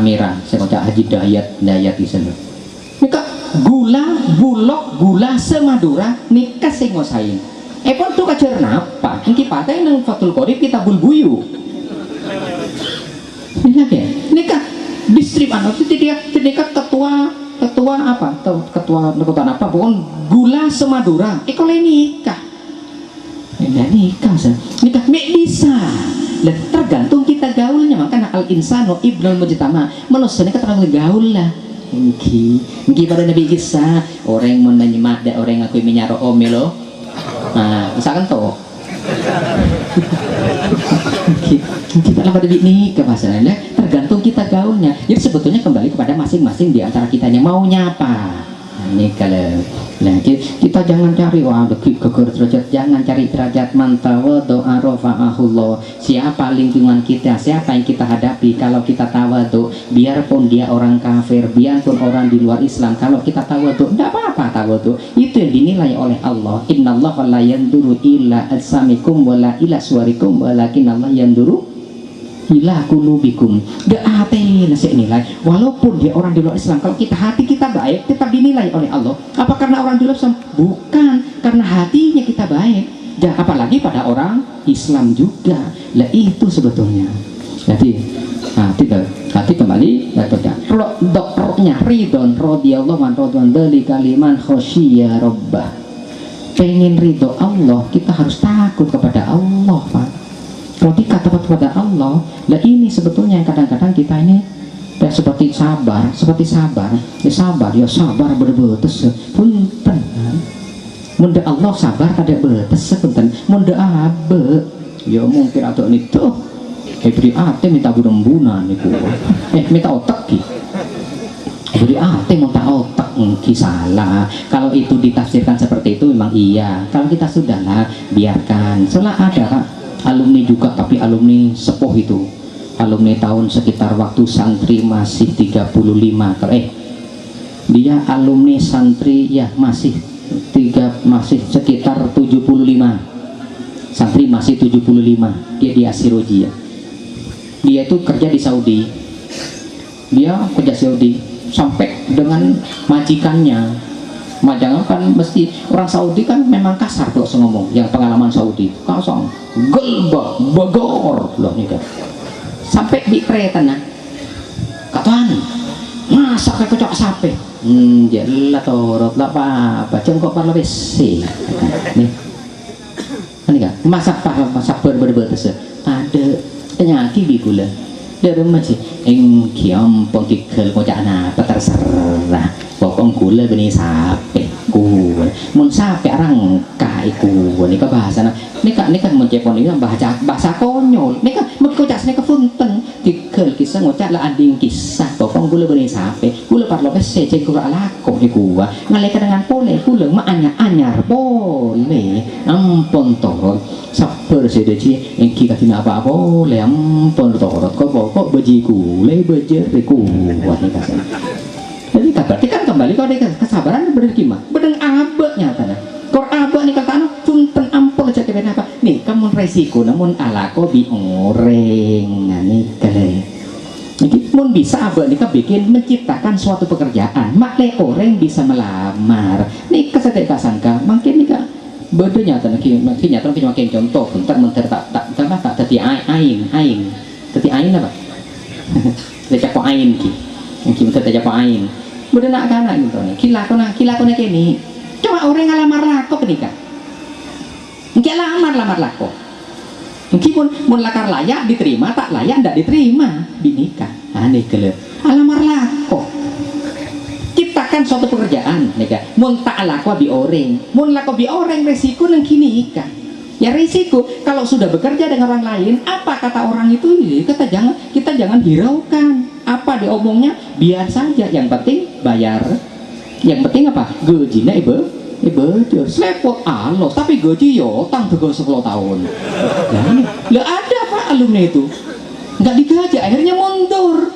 Amira saya kocak Haji Dayat di sana nikah gula bulok gula semadura nikah sing ngosain pun tuh kacer napa niki patai nang Fathul Qorib kita bulbuyu nikah distrik itu dia nikah ketua apa ketua apa pokoknya gula semadura ikole nikah nikah bisa dan tergantung kita gaulnya makanya al insanu ibnul mujtama manusia ini terlalu gaul lah Niki pada Nabi kisah orang mau nyimak ada orang aku menyaro omelo nah misalkan tuh kita lah pada nikah masalahnya tergantung kita gaulnya jadi sebetulnya kembali kepada masing-masing di antara kita yang maunya apa ini kalau nah kita jangan cari wah keker derajat jangan cari derajat mantawa doa rofa'ahullah siapa lingkungan kita siapa yang kita hadapi kalau kita tawadu biarpun dia orang kafir biarpun orang di luar Islam kalau kita tawadu tidak apa-apa tawadu itu yang dinilai oleh Allah innallaha la yanduru illa ajsamikum wala ila suwarikum walakin Allah yanduru ila kulubikum gak hati nasi nilai walaupun dia orang di luar Islam kalau kita hati kita baik tetap dinilai oleh Allah apa karena orang di luar Islam bukan karena hatinya kita baik dan apalagi pada orang Islam juga lah itu sebetulnya jadi hati kembali dokternya ridon radhiyallahu anhu dari kaliman khosyiya rabbah pengen ridho Allah kita harus takut kepada Allah Pak ketika takut kepada Allah lah ini sebetulnya yang kadang-kadang kita ini ya seperti sabar ya sabar berbetes punten munda Allah sabar kada betes punten munda abe ya mungkin atau itu beri ate minta burembunan niku minta otak ki beri ate minta otak salah kalau itu ditafsirkan seperti itu memang iya kalau kita sudahlah biarkan soalnya ada Pak alumni juga tapi alumni sepuh itu alumni tahun sekitar waktu santri masih 35 dia alumni santri ya masih sekitar 75 santri masih 75 dia di Asiroji ya dia itu kerja di Saudi sampai dengan majikannya jangan kan mesti orang Saudi kan memang kasar kalau ngomong yang pengalaman Saudi kasar gelbak bagor loh nih kan sampai di kereta katakan masa kayak kocok sape jelas torot lah apa cengkok parla besi nih ini kan masak berbetes ada penyakit bigula dari masih kiam pengkikal kocok apa terserah pokok gula benih sape mun sape rangka iku ini ke bahasa ini kan mencepon ini bahasa konyol ini kan mengkocak ini ke punten tikel kisah ngocak lah ading kisah pokok gula benih sape gula parlo besi cengkur alako iku ngaleka dengan pole gula ma anyar boleh ampun torot saper sedeci yang kita tidak apa boleh ampun torot kok beji gula bejer iku ini kasih jadi berarti kan kembali kalau ada kesabaran berdekimah bedeng abeknya tanda kor abek nih kata punten ampun aja kebena apa nih kamu resiko namun alako bi oreng nih kale mun bisa abek nih bikin menciptakan suatu pekerjaan makle orang bisa melamar nih kesedek kasangka makin nih kak bedanya tanda makin nyata makin contoh bentar tak tadi aing tadi aing apa tidak kok aing ki mungkin tidak kok aing udah nak kana gitu nih kila kona kini coba orang ngalamar lako kenika mungkin lamar lako mungkin mun lakar layak diterima tak layak tidak diterima binika aneh kelep alamar lako ciptakan suatu pekerjaan nika mun tak lako bi orang resiko nang kini ika ya risiko kalau sudah bekerja dengan orang lain apa kata orang itu kita jangan hiraukan apa diomongnya biar saja yang penting bayar yang penting apa gajinya ibu slepot alos tapi gaji yotang tegal 10 tahun lah ada Pak alumni itu nggak digaji akhirnya mundur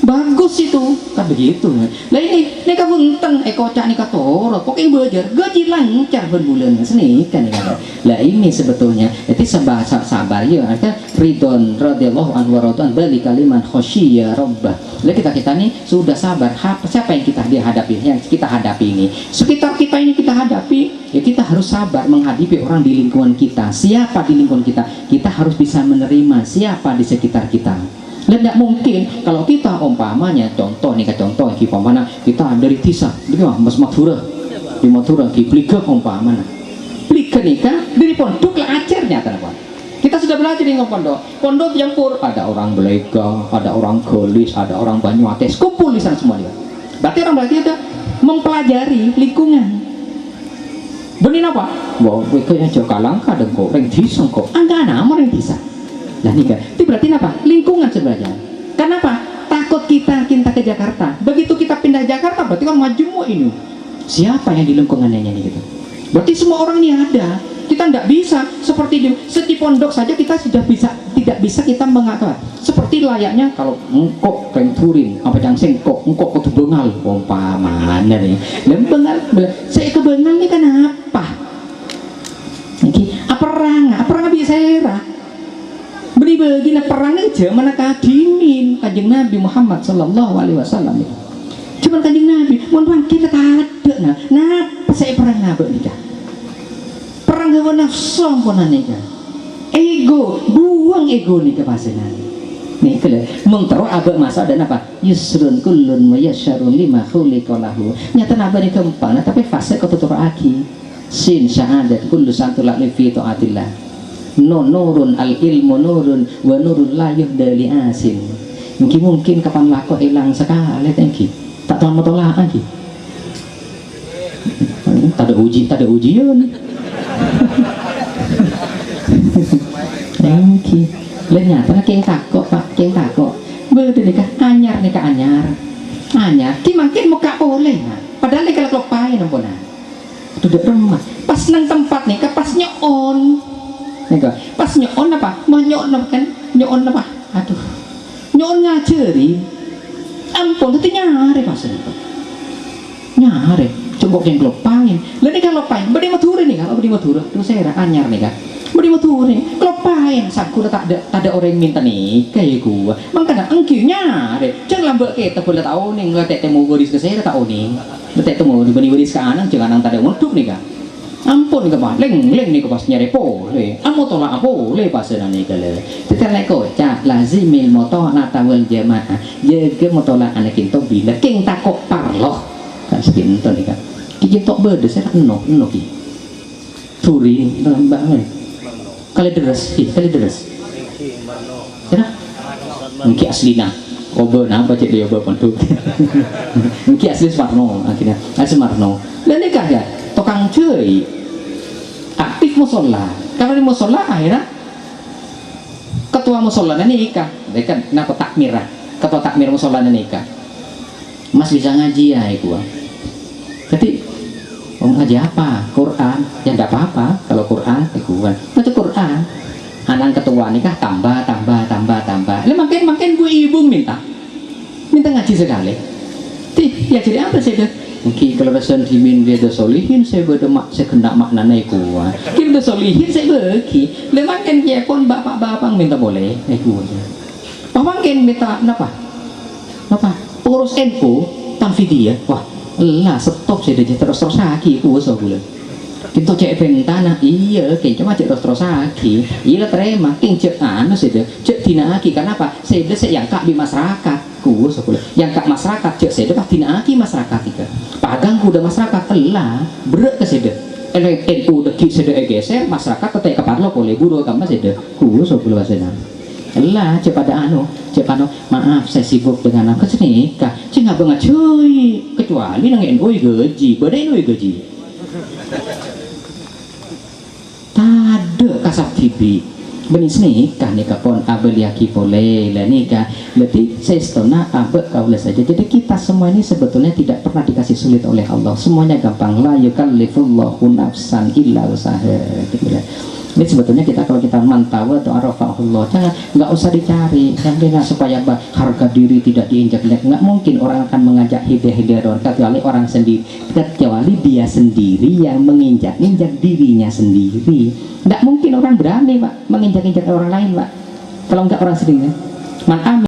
bagus itu kan begitu. Lah ini kabunten kocak nih katoro pokoknya belajar gaji lancar berbulan seni kan ya. Lah ini sebetulnya jadi sabar ya ada ridon radhiyallahu anhu waradhan bali kaliman khosyya rabbah. Lah kita nih sudah sabar siapa yang kita dihadapi yang kita hadapi ini sekitar kita ini kita hadapi ya kita harus sabar menghadapi orang di lingkungan kita. Siapa di lingkungan kita harus bisa menerima siapa di sekitar kita. Dan tidak mungkin kalau kita umpamanya contoh umpamanya kita dari Tisa di Mas Madura di Madura di Pliga umpamanya Pliga nikah dari pondok lah ajarnya kenapa kita sudah belajar di pondok yang pur ada orang Belega ada orang Gelis ada orang Banyuates kumpul di sana semua dia berarti ada mempelajari lingkungan benih apa wah mereka yang jaga langkah dan kok orang Tisa kok anda nama orang Tisa. Nah nih kan, itu berarti apa? Lingkungan sebenarnya. Kenapa? Takut kita ke Jakarta. Begitu kita pindah Jakarta, berarti kan majemuk ini. Siapa yang di lingkungannya ini gitu? Berarti semua orang ini ada. Kita tidak bisa seperti di pondok saja kita sudah tidak bisa kita mengatakan seperti layaknya kalau engkau penturin apa yang sengkok engkau kutu bengal umpamanya nih. Dan bengal, saya ke bengal ini kan apa? Perang bisa era. Beri begini perang aja mana kadimin kanjeng Nabi Muhammad Sallallahu Alaihi Wasallam itu. Cuman kanjeng Nabi, mohon kita ada nah saya perang apa nikah? Perang hawa nafsu pun nikah. Ego, buang ego nikah pasangan. Nih kalau mengtaruh abah masa dan apa? Yusrun kullun wa yasyarun lima khuliqalahu. Nyata naba di kempana tapi fase kau tutur aki. Sin syahadat kullu santul li fi taatillah. Nurun al ilmu nurun wa nurun la yuhdali asin. Mungkin kapan laku hilang sekali tengki tak tahu tolak lagi tak ada ujian tengki lenyata keng takok pak keng takok betul nikah anyar ki makin muka boleh padahal nikah kelopain ampun duduk remah pas nang tempat nikah pas nyon pas nyon apa mau nyon apa aduh nyon ngajari ampun itu nyari pas nyari coba yang kelopain lalu ini kelopain beri matur nih kalau beri matur itu saya anyar nih kan beri matur nih kelopain saku tak ada orang yang minta nih kayak gua makanya engkau nyari jangan lambak kita boleh tahu nih nggak temu beris ke saya tahu nih nggak temu beris ke anak jangan nang tak ada untuk nih kan ampun ke pak leng nih ke pas nyari boleh amu tolak boleh pas nih kalau kita leko cak lazimil moto natawal jamaah jaga motolak anak kita bila king takok parloh kan sekinto nih kan kita tok berde saya eno ki turi banget kali deres kira mungkin aslina obo apa cek dia obo pondok mungkin asli Semarno akhirnya Semarno dan nikah ya tukang cuy aktif musola karena di musola akhirnya ketua musola nikah mereka kenapa takmir ketua takmir musola nikah mas bisa ngaji ya gua jadi ngaji apa Quran ya enggak apa-apa kalau Quran gua baca Quran anak ketua nikah tambah lah makin gue ibu minta ngaji sekali ya jadi apa sih deh mungkin kalau resan dimin dia dah solihin saya berdemak saya kena maknanya kuat kita dah solihin saya bagi lemakan dia pun bapak minta boleh kuat makin minta apa pengurus NU tanfidiyah wah lah stop saya dah terus lagi kuat sebulan kita cek bentana iya kayak cuma cek terus lagi iya terima king cek anu sih deh cek dinaki kenapa saya yang kak di masyarakat ku sekolah yang kak masyarakat cek saya pasti dinaki masyarakat tiga pagang kuda masyarakat elah berat ke sih deh NU deki sih deh geser masyarakat tetap keparlo boleh guru kamu sih deh ku sekolah sana elah cek pada cek maaf saya sibuk dengan apa kesini kak cek nggak banget cuy kecuali nang NU gaji beda NU gaji tade kasar TV benis nikah pon abel yaki boleh lah nikah berarti sestona abel kaulah saja jadi kita semua ini sebetulnya tidak pernah dikasih sulit oleh Allah semuanya gampang la yukallifullahu nafsan illa usaha Ini sebetulnya kita kalau kita mantawa atau arafahullah, jangan, nggak usah dicari, jangan supaya harga diri tidak diinjak-injak. Nggak mungkin orang akan mengajak hidayah kecuali orang sendiri, kecuali dia sendiri yang menginjak-injak dirinya sendiri. Nggak mungkin orang berani, Pak, menginjak-injak orang lain, Pak, kalau nggak orang sendiri. Man